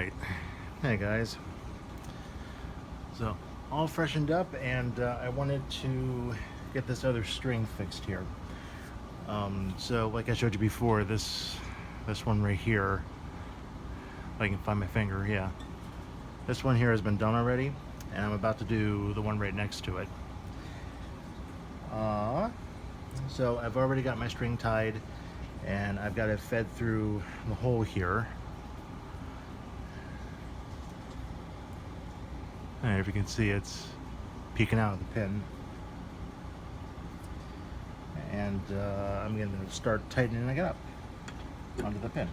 Alright, hey guys, so all freshened up, and I wanted to get this other string fixed here. So like I showed you before, this one right here, if I can find my finger, yeah, this one here has been done already, and I'm about to do the one right next to it. So I've already got my string tied, and I've got it fed through the hole here. And if you can see, it's peeking out of the pin. And I'm going to start tightening it up onto the pin.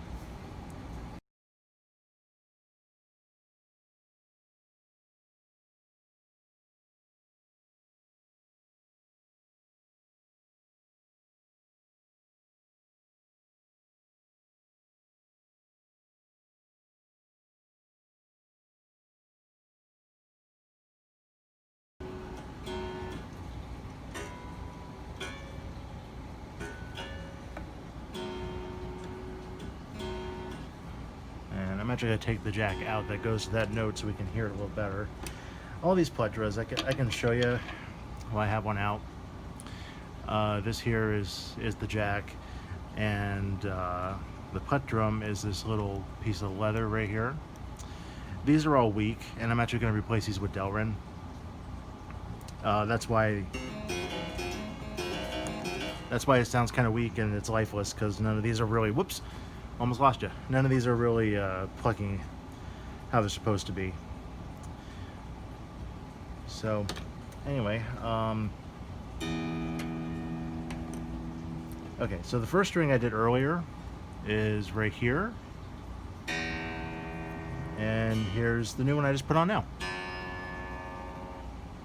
And I'm actually going to take the jack out that goes to that note so we can hear it a little better. All these plectras, I can show you. Well, I have one out. This here is the jack, and the plectrum is this little piece of leather right here. These are all weak, and I'm actually going to replace these with Delrin. That's why it sounds kind of weak and it's lifeless, because none of these are really, whoops, almost lost you. None of these are really plucking how they're supposed to be. So anyway, okay, so the first string I did earlier is right here, and here's the new one I just put on now.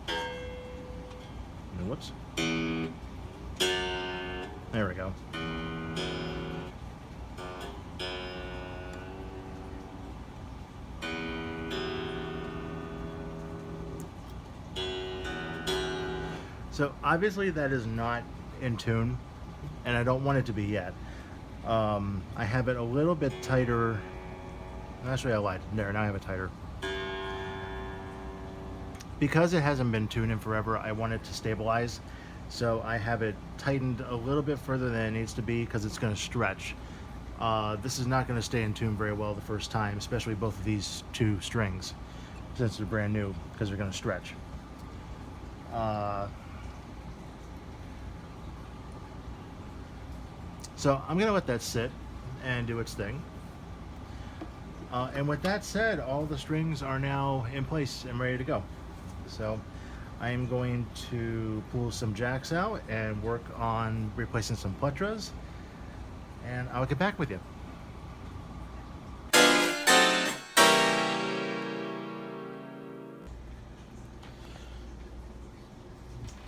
And whoops, there we go. So obviously that is not in tune, and I don't want it to be yet. I have it a little bit tighter. Actually, I lied. There, now I have it tighter. Because it hasn't been tuned in forever, I want it to stabilize. So I have it tightened a little bit further than it needs to be, because it's going to stretch. This is not going to stay in tune very well the first time, especially both of these two strings, since they're brand new, because they're going to stretch. So I'm going to let that sit and do its thing. And with that said, all the strings are now in place and ready to go. So I'm going to pull some jacks out and work on replacing some plectras, and I'll get back with you.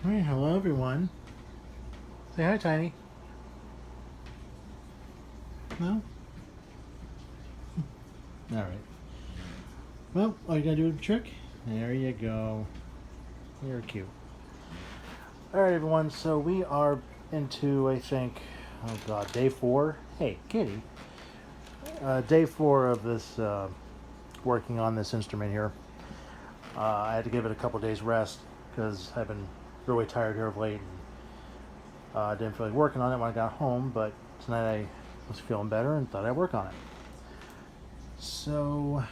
All right, hello everyone. Say hi, Tiny. No? All right. Well, all you gotta do is the trick. There you go. You're cute. All right, everyone. So we are into, I think, oh God, day 4. Hey, kitty. Day 4 of this working on this instrument here. I had to give it a couple days rest because I've been really tired here of late. And, I didn't feel like working on it when I got home, but tonight I was feeling better and thought I'd work on it. So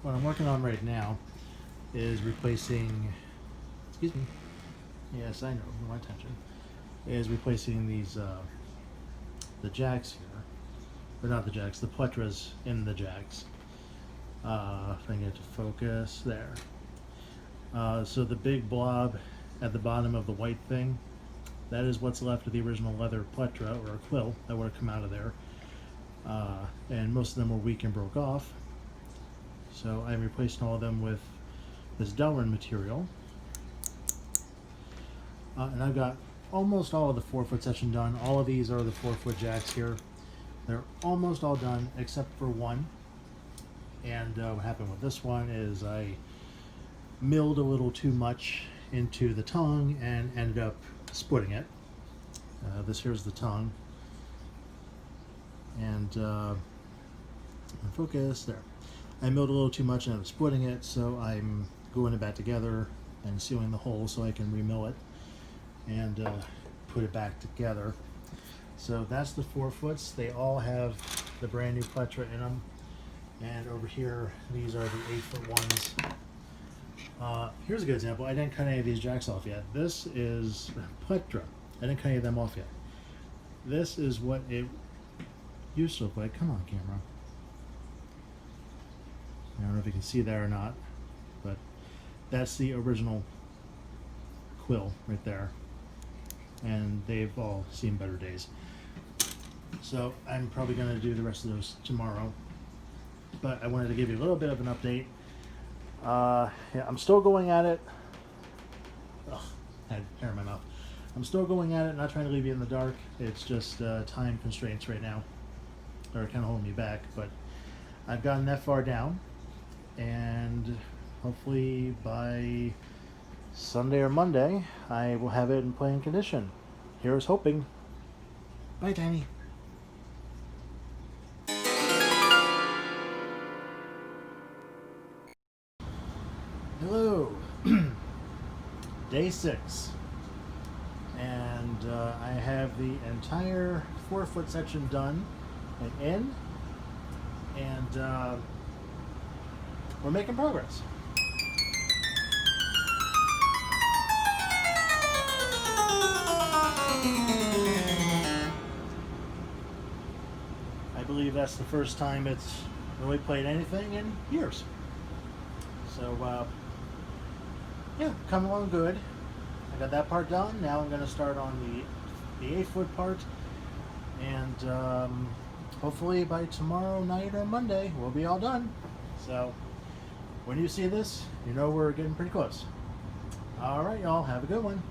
what I'm working on right now is replacing, excuse me, yes I know, my attention, is replacing these, the jacks here, or not the jacks, the plectras in the jacks. If I can get to focus, there. So the big blob at the bottom of the white thing, that is what's left of the original leather plectra, or a quill, that would have come out of there. And most of them were weak and broke off. So I replaced all of them with this Delrin material. And I've got almost all of the 4-foot section done. All of these are the 4-foot jacks here. They're almost all done except for one. And what happened with this one is I milled a little too much into the tongue and ended up splitting it. This here's the tongue. And focus there. I milled a little too much and I was splitting it, so I'm gluing it back together and sealing the hole so I can remill it and put it back together. So that's the 4-foots. They all have the brand new Pletra in them. And over here, these are the 8-foot ones. Here's a good example. I didn't cut any of these jacks off yet. This is Pletra. I didn't cut any of them off yet. This is what it used to look like. Come on, camera. I don't know if you can see that or not, but that's the original quill right there. And they've all seen better days. So I'm probably going to do the rest of those tomorrow. But I wanted to give you a little bit of an update. Yeah, I'm still going at it. Ugh, I had hair in my mouth. I'm still going at it, not trying to leave you in the dark. It's just time constraints right now. Or kind of holding me back. But I've gotten that far down. And hopefully by Sunday or Monday, I will have it in playing condition. Here's hoping. Bye, Tiny. Hello. Day 6. And I have the entire 4-foot section done and in. And we're making progress. I believe that's the first time it's really played anything in years. So, yeah, coming along good. I got that part done. Now I'm going to start on the 8-foot part. And hopefully by tomorrow night or Monday, we'll be all done. So, when you see this, you know we're getting pretty close. All right, y'all, have a good one.